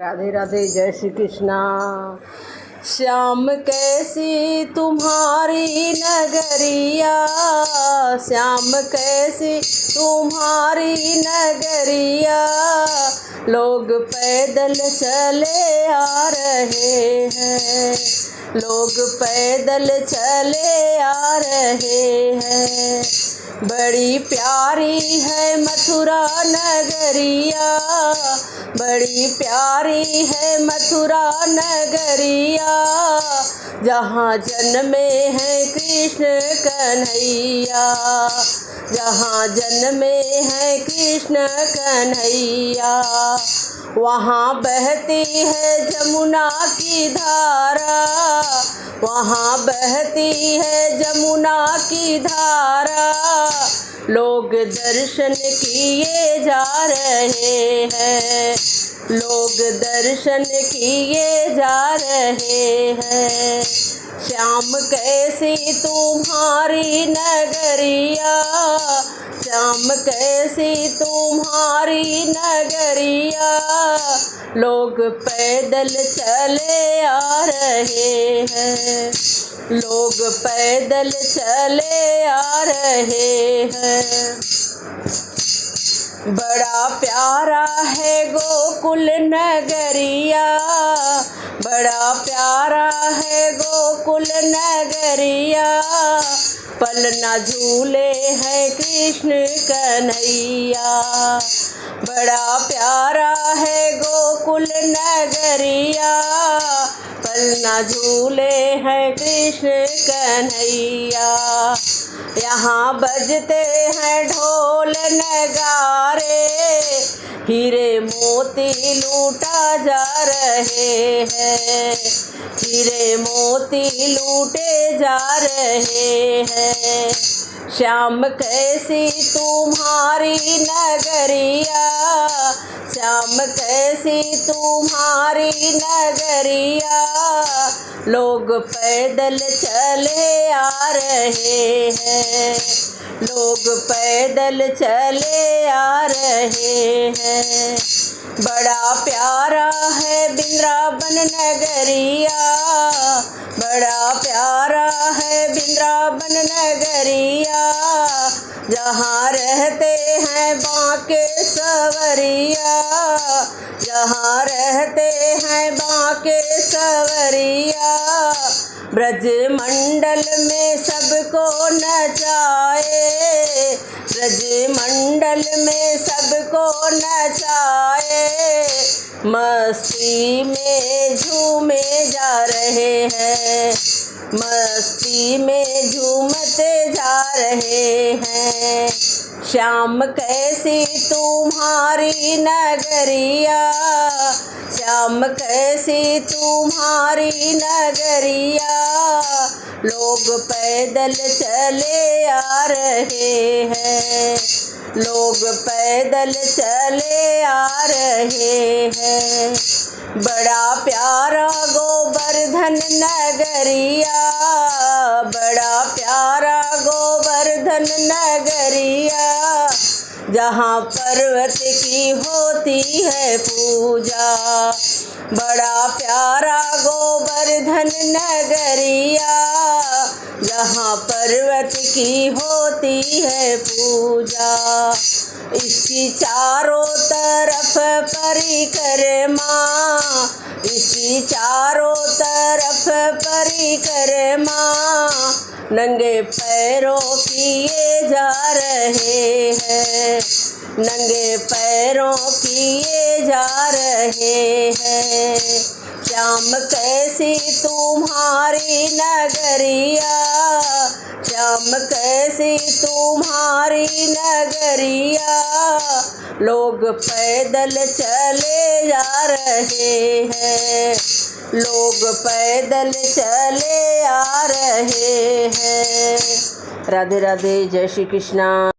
राधे राधे, जय श्री कृष्णा। श्याम कैसी तुम्हारी नगरिया, श्याम कैसी तुम्हारी नगरिया, लोग पैदल चले आ रहे हैं, लोग पैदल चले आ रहे हैं। बड़ी प्यारी है मथुरा नगरिया, बड़ी प्यारी है मथुरा नगरिया, जहाँ जन्मे हैं कृष्ण कन्हैया, जहाँ जन्मे हैं कृष्ण कन्हैया। वहाँ बहती है जमुना की धारा, वहाँ बहती है जमुना की धारा, लोग दर्शन किए जा रहे हैं, लोग दर्शन किए जा रहे हैं। श्याम कैसी तुम्हारी नगरिया, श्याम कैसी तुम्हारी नगरिया, लोग पैदल चले आ रहे हैं, लोग पैदल चले आ रहे हैं। बड़ा प्यारा है गोकुल नगरिया, बड़ा प्यारा है गोकुल नगरिया, पलना झूले हैं कृष्ण कन्हैया। बड़ा प्यारा है गोकुल नगरिया, पलना झूले हैं कृष्ण कन्हैया। यहाँ बजते हैं ढोल नगारे, हीरे मोती लूटा जा रहे हैं, हीरे मोती लूटे जा रहे हैं। श्याम कैसी तुम्हारी नगरिया, श्याम कैसी तुम्हारी नगरिया, लोग पैदल चले आ रहे हैं, लोग पैदल चले आ रहे हैं। बड़ा प्यारा है वृंदावन नगरिया, बड़ा प्यारा है वृंदावन नगरिया, जहाँ रहते हैं बांके सवरिया, जहाँ रहते हैं बांके सवरिया। ब्रज मंडल में सबको नचाए, ब्रज मंडल में सबको नचाए, मस्ती में झूमे जा रहे हैं, मस्ती में झूमते जा रहे हैं। श्याम कैसी तुम्हारी नगरिया, श्याम कैसी तुम्हारी नगरिया, लोग पैदल चले आ रहे हैं, लोग पैदल चले आ रहे हैं। बड़ा प्यारा गोवर्धन नगरिया, बड़ा प्यारा गोवर्धन नगरिया, जहाँ पर्वत की होती है पूजा। बड़ा प्यारा गोवर्धन नगरिया, जहाँ पर्वत की होती है पूजा। इसकी चारों तरफ परिक्रमा, इसकी चारों तरफ परिक्रमा, नंगे पैरों किए जा रहे हैं, नंगे पैरों किए जा रहे हैं। श्याम कैसी तुम्हारी नगरिया, श्याम कैसी तुम्हारी नगरिया, लोग पैदल चले जा रहे हैं, लोग पैदल चले आ रहे हैं। राधे राधे, जय श्री कृष्णा।